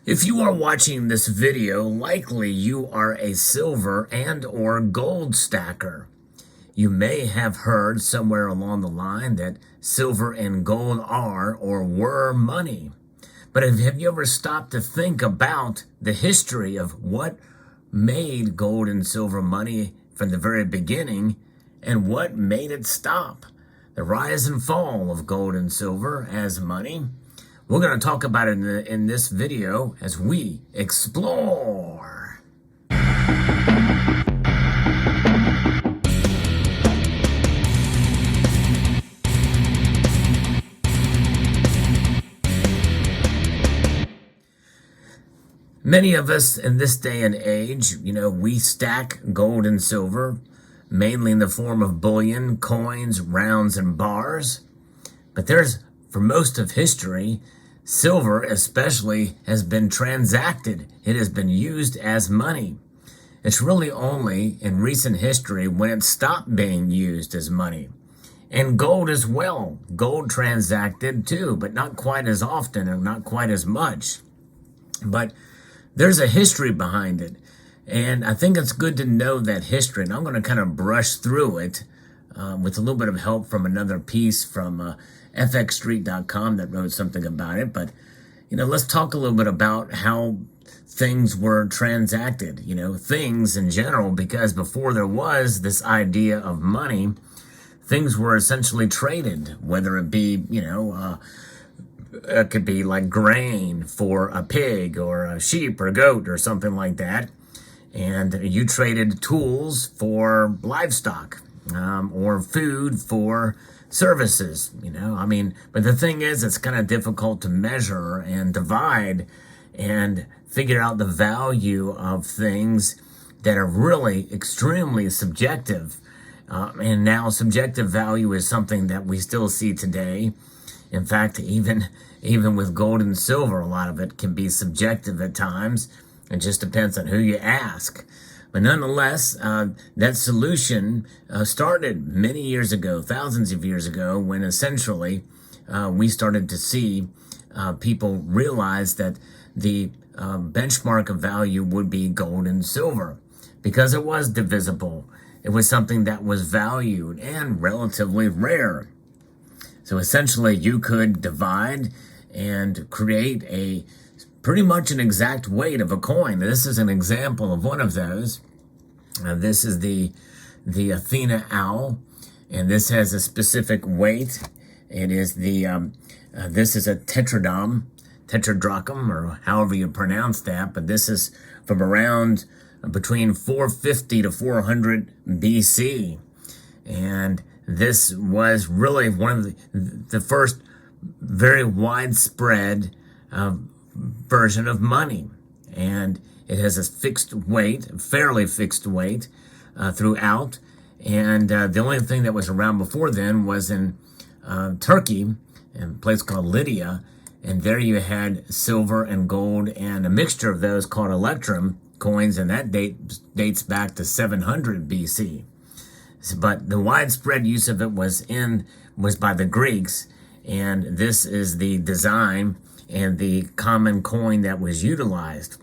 If you are watching this video, likely you are a silver and or gold stacker. You may have heard somewhere along the line that silver and gold are or were money. But have you ever stopped to think about the history of what made gold and silver money from the very beginning and what made it stop? The rise and fall of gold and silver as money. We're going to talk about it in this video as we explore. Many of us in this day and age, we stack gold and silver, mainly in the form of bullion, coins, rounds, and bars. But for most of history, silver especially has been transacted. It has been used as money. It's really only in recent history when it stopped being used as money. And gold as well. Gold transacted too, but not quite as often and not quite as much. But there's a history behind it. And I think it's good to know that history. And I'm going to kind of brush through it with a little bit of help from another piece from fxstreet.com that wrote something about it. But, let's talk a little bit about how things were transacted, things in general, because before there was this idea of money, things were essentially traded, whether it be, it could be like grain for a pig or a sheep or a goat or something like that. And you traded tools for livestock or food for services, but the thing is, it's kind of difficult to measure and divide and figure out the value of things that are really extremely subjective. And now subjective value is something that we still see today. In fact, even with gold and silver, a lot of it can be subjective at times. It just depends on who you ask. But nonetheless, that solution started many years ago, thousands of years ago, when essentially we started to see people realize that the benchmark of value would be gold and silver because it was divisible. It was something that was valued and relatively rare. So essentially, you could divide and create pretty much an exact weight of a coin. This is an example of one of those. This is the Athena owl, and this has a specific weight. It is this is a tetradrachm, or however you pronounce that, but this is from around between 450 to 400 BC. And this was really one of the first very widespread version of money. And it has a fixed weight, fairly fixed weight throughout. And the only thing that was around before then was in Turkey, in a place called Lydia. And there you had silver and gold and a mixture of those called electrum coins. And that dates back to 700 BC. But the widespread use of it was by the Greeks. And this is the design and the common coin that was utilized.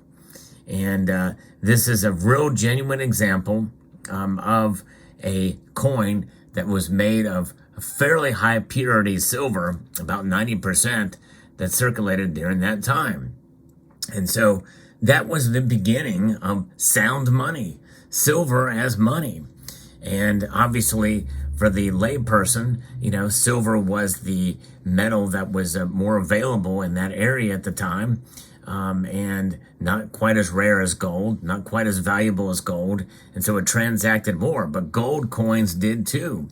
And this is a real genuine example of a coin that was made of a fairly high purity silver, about 90%, that circulated during that time. And so that was the beginning of sound money, silver as money. And obviously, for the layperson, silver was the metal that was more available in that area at the time, and not quite as rare as gold, not quite as valuable as gold, and so it transacted more. But gold coins did too.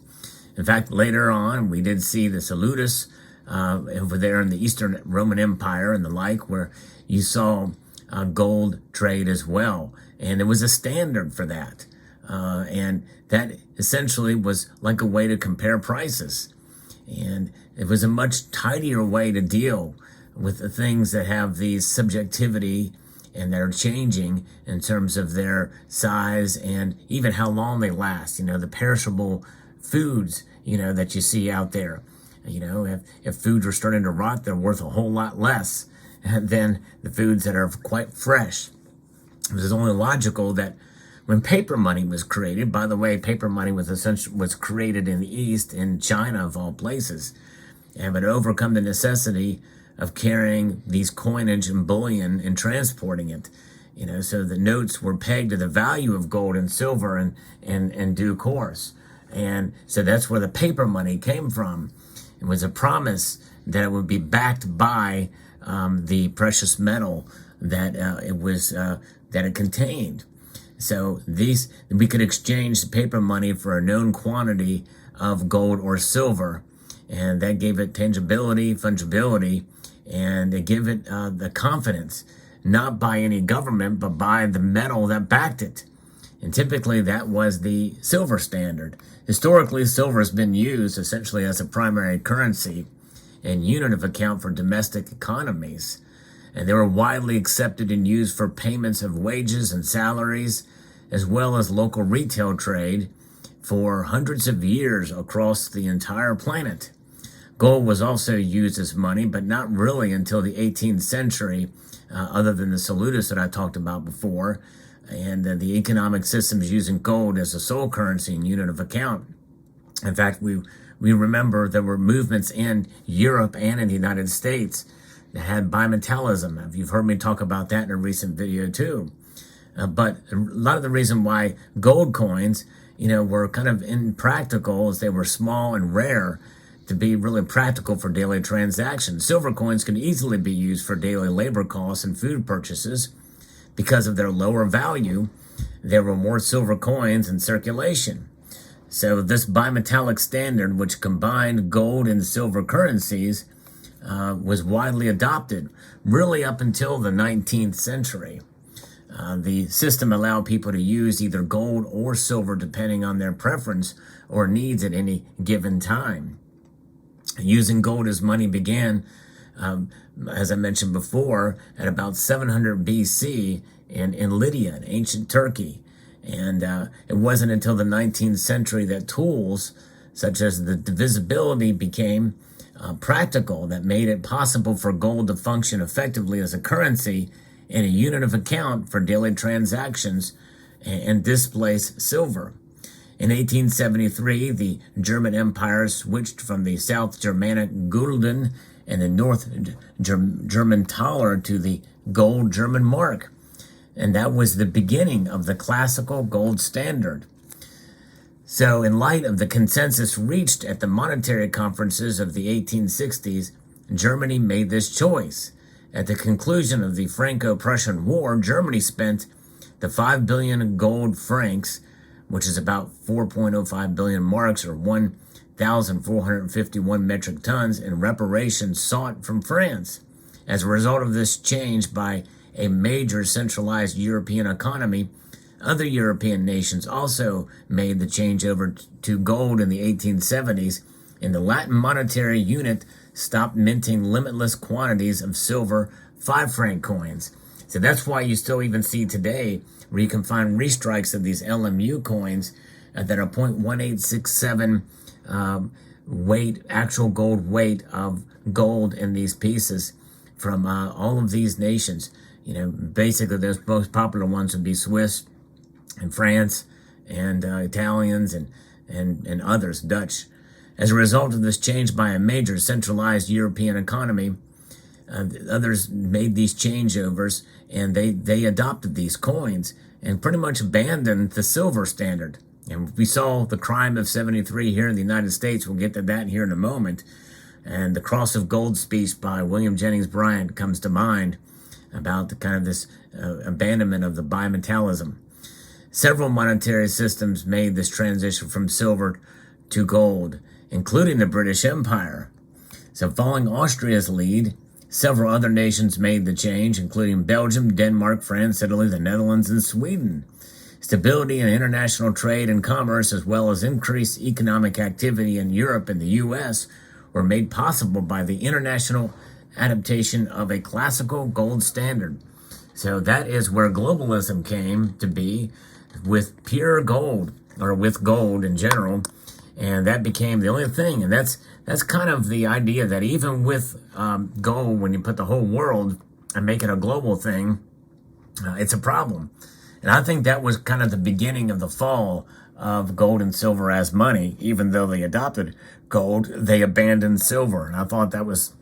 In fact, later on, we did see the salutis over there in the Eastern Roman Empire and the like, where you saw gold trade as well, and there was a standard for that. And that essentially was like a way to compare prices. And it was a much tidier way to deal with the things that have the subjectivity and they're changing in terms of their size and even how long they last. The perishable foods, that you see out there. If foods are starting to rot, they're worth a whole lot less. than the foods that are quite fresh. It was only logical that when paper money was created, by the way, paper money was created in the East, in China of all places, and would overcome the necessity of carrying these coinage and bullion and transporting it. So the notes were pegged to the value of gold and silver in due course. And so that's where the paper money came from. It was a promise that it would be backed by the precious metal that it contained. So we could exchange the paper money for a known quantity of gold or silver, and that gave it tangibility, fungibility, and it gave it the confidence, not by any government, but by the metal that backed it. And typically that was the silver standard. Historically, silver has been used essentially as a primary currency and unit of account for domestic economies. And they were widely accepted and used for payments of wages and salaries, as well as local retail trade for hundreds of years across the entire planet. Gold was also used as money, but not really until the 18th century, other than the salutis that I talked about before, and the economic systems using gold as a sole currency and unit of account. In fact, we remember there were movements in Europe and in the United States that had bimetallism. You've heard me talk about that in a recent video too. But a lot of the reason why gold coins, were kind of impractical is they were small and rare to be really practical for daily transactions. Silver coins can easily be used for daily labor costs and food purchases. Because of their lower value, there were more silver coins in circulation. So this bimetallic standard, which combined gold and silver currencies, was widely adopted really up until the 19th century. The system allowed people to use either gold or silver depending on their preference or needs at any given time. Using gold as money began, as I mentioned before, at about 700 BC in Lydia, in ancient Turkey. And it wasn't until the 19th century that tools such as the divisibility became practical, that made it possible for gold to function effectively as a currency and a unit of account for daily transactions and displace silver. In 1873, the German Empire switched from the South Germanic Gulden and the North German Thaler to the gold German mark. And that was the beginning of the classical gold standard. So in light of the consensus reached at the monetary conferences of the 1860s, Germany made this choice. At the conclusion of the Franco-Prussian War, Germany spent the 5 billion gold francs, which is about 4.05 billion marks or 1,451 metric tons, in reparations sought from France. As a result of this change by a major centralized European economy, other European nations also made the changeover to gold in the 1870s, and the Latin monetary unit stopped minting limitless quantities of silver 5-franc coins. So that's why you still even see today where you can find restrikes of these LMU coins that are 0.1867 weight, actual gold weight of gold in these pieces from all of these nations. Basically those most popular ones would be Swiss and France and Italians and others, Dutch. As a result of this change by a major centralized European economy, others made these changeovers and they adopted these coins and pretty much abandoned the silver standard. And we saw the crime of 73 here in the United States. We'll get to that here in a moment. And the Cross of Gold speech by William Jennings Bryan comes to mind about the kind of this abandonment of the bimetallism. Several monetary systems made this transition from silver to gold, including the British Empire. So following Austria's lead, several other nations made the change, including Belgium, Denmark, France, Italy, the Netherlands, and Sweden. Stability in international trade and commerce, as well as increased economic activity in Europe and the U.S., were made possible by the international adaptation of a classical gold standard. So that is where globalism came to be, with pure gold, or with gold in general, and that became the only thing. And that's kind of the idea that even with gold, when you put the whole world and make it a global thing, it's a problem. And I think that was kind of the beginning of the fall of gold and silver as money. Even though they adopted gold, they abandoned silver. And I thought that was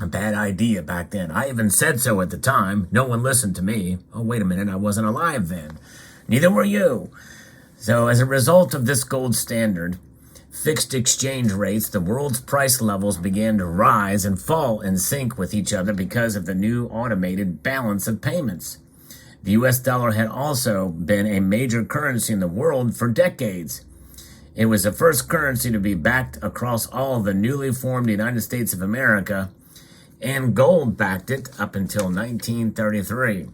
a bad idea back then. I even said so at the time. No one listened to me. Oh, wait a minute, I wasn't alive then. Neither were you. So as a result of this gold standard, fixed exchange rates, the world's price levels began to rise and fall in sync with each other because of the new automated balance of payments. The US dollar had also been a major currency in the world for decades. It was the first currency to be backed across all of the newly formed United States of America, and gold backed it up until 1933.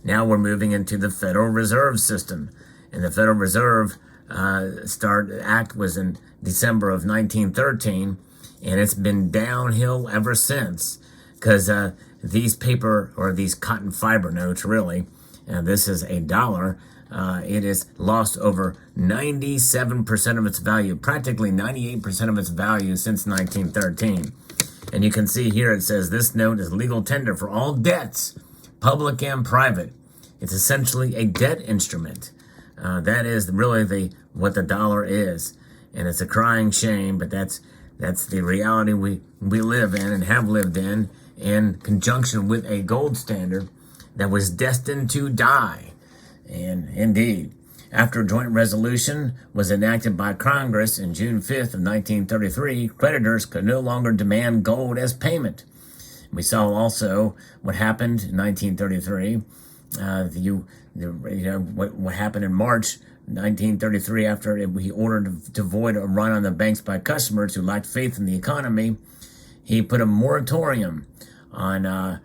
Now we're moving into the Federal Reserve System, and the Federal Reserve Act was in December of 1913, and it's been downhill ever since, because these paper, or these cotton fiber notes really, this is a dollar, it has lost over 97% of its value, practically 98% of its value since 1913. And you can see here it says this note is legal tender for all debts, public and private. It's essentially a debt instrument. That is really what the dollar is. And it's a crying shame, but that's the reality we live in and have lived in conjunction with a gold standard that was destined to die. And indeed, after a joint resolution was enacted by Congress in June 5th of 1933, creditors could no longer demand gold as payment. We saw also what happened in 1933. What happened in March 1933 after he ordered to void a run on the banks by customers who lacked faith in the economy. He put a moratorium on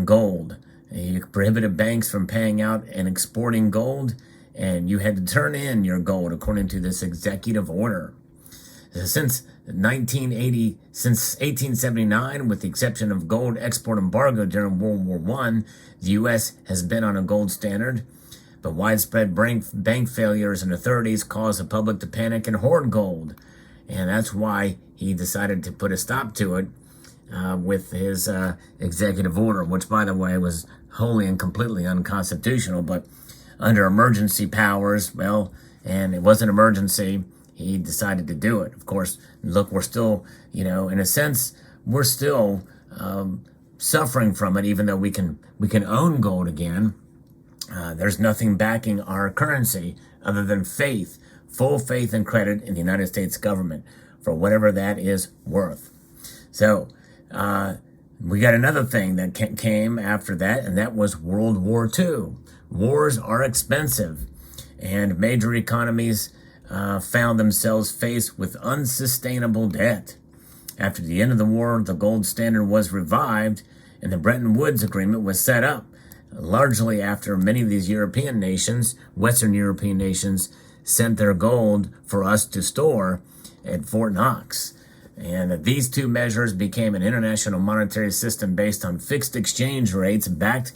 gold. He prohibited banks from paying out and exporting gold, and you had to turn in your gold according to this executive order. Since 1879, with the exception of gold export embargo during World War I, the U.S. has been on a gold standard, but widespread bank failures in the 30s caused the public to panic and hoard gold, and that's why he decided to put a stop to it with his executive order, which, by the way, was wholly and completely unconstitutional, but under emergency powers, and it was an emergency, he decided to do it. Of course, look, we're still, in a sense, we're still suffering from it, even though we can own gold again. There's nothing backing our currency other than faith, full faith and credit in the United States government for whatever that is worth. So, we got another thing that came after that, and that was World War II. Wars are expensive, and major economies found themselves faced with unsustainable debt. After the end of the war, the gold standard was revived, and the Bretton Woods Agreement was set up, largely after many of these European nations, Western European nations, sent their gold for us to store at Fort Knox. And these two measures became an international monetary system based on fixed exchange rates backed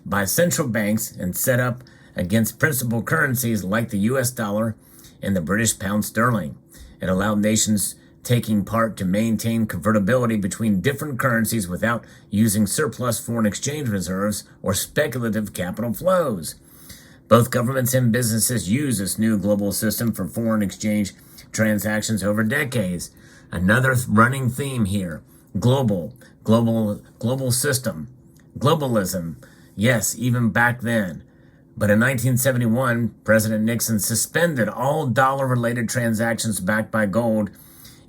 by central banks and set up against principal currencies like the US dollar and the British pound sterling. It allowed nations taking part to maintain convertibility between different currencies without using surplus foreign exchange reserves or speculative capital flows. Both governments and businesses use this new global system for foreign exchange transactions over decades. Another running theme here: global system, globalism. Yes, even back then. But in 1971, President Nixon suspended all dollar-related transactions backed by gold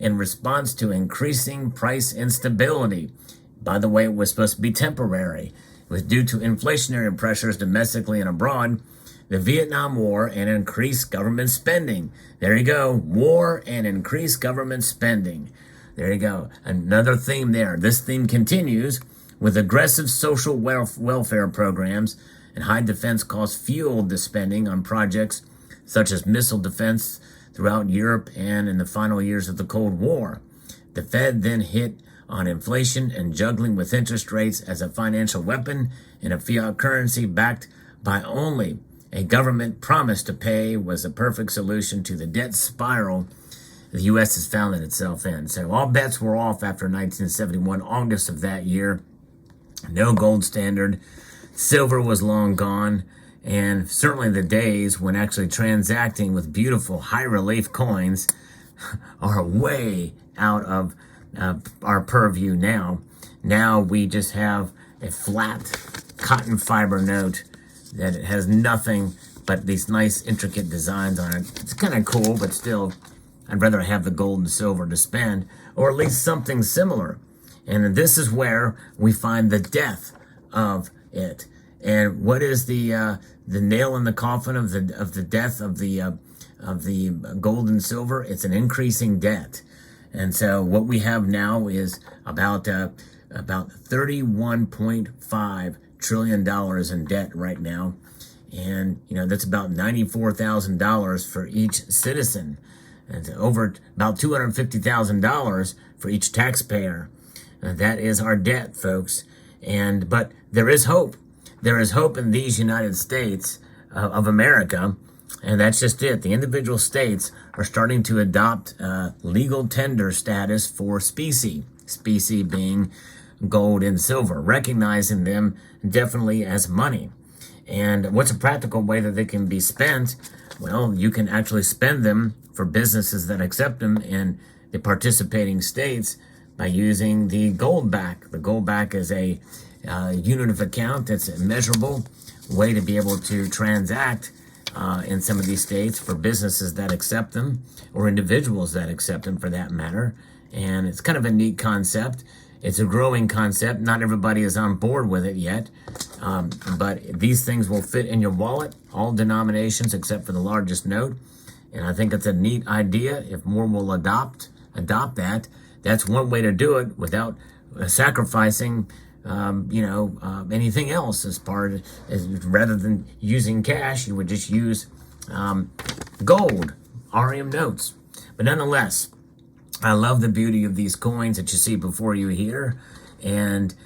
in response to increasing price instability. By the way, it was supposed to be temporary. It was due to inflationary pressures domestically and abroad, the Vietnam War, and increased government spending. There you go, war and increased government spending. There you go, another theme there. This theme continues with aggressive social welfare programs, and high defense costs fueled the spending on projects such as missile defense throughout Europe and in the final years of the Cold War. The Fed then hit on inflation and juggling with interest rates as a financial weapon in a fiat currency backed by only a government promise to pay was a perfect solution to the debt spiral the U.S. has found itself in. So all bets were off after 1971, August of that year. No gold standard. Silver was long gone. And certainly the days when actually transacting with beautiful high relief coins are way out of our purview now. Now we just have a flat cotton fiber note that it has nothing but these nice intricate designs on it. It's kind of cool, but still, I'd rather have the gold and silver to spend, or at least something similar. And this is where we find the death of it. And what is the nail in the coffin of the death of the gold and silver? It's an increasing debt. And so what we have now is about $31.5 trillion in debt right now. And, that's about $94,000 for each citizen. And over about $250,000 for each taxpayer. That is our debt, folks. But there is hope. There is hope in these United States of America. And that's just it. The individual states are starting to adopt legal tender status for specie being gold and silver, recognizing them definitely as money. And what's a practical way that they can be spent? Well, you can actually spend them for businesses that accept them in the participating states by using the gold back. The gold back is a unit of account that's a measurable way to be able to transact in some of these states for businesses that accept them, or individuals that accept them for that matter. And it's kind of a neat concept. It's a growing concept. Not everybody is on board with it yet, but these things will fit in your wallet, all denominations except for the largest note. And I think it's a neat idea. If more will adopt that, that's one way to do it without sacrificing anything else as part as rather than using cash. You would just use gold, REM notes. But nonetheless, I love the beauty of these coins that you see before you here, and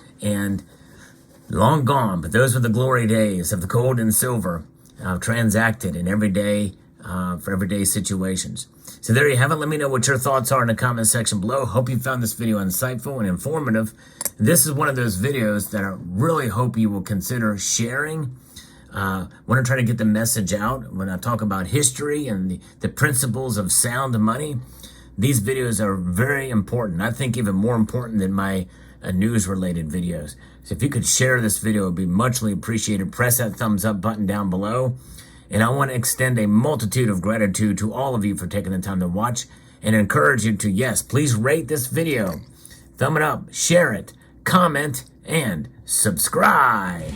long gone, but those were the glory days of the gold and silver transacted in everyday for everyday situations. So there you have it. Let me know what your thoughts are in the comment section below. Hope you found this video insightful and informative. This is one of those videos that I really hope you will consider sharing. Want to try to get the message out when I talk about history and the principles of sound money. These videos are very important. I think even more important than my news-related videos. So if you could share this video, it would be muchly appreciated. Press that thumbs up button down below. And I want to extend a multitude of gratitude to all of you for taking the time to watch, and encourage you to, yes, please rate this video. Thumb it up, share it, comment, and subscribe.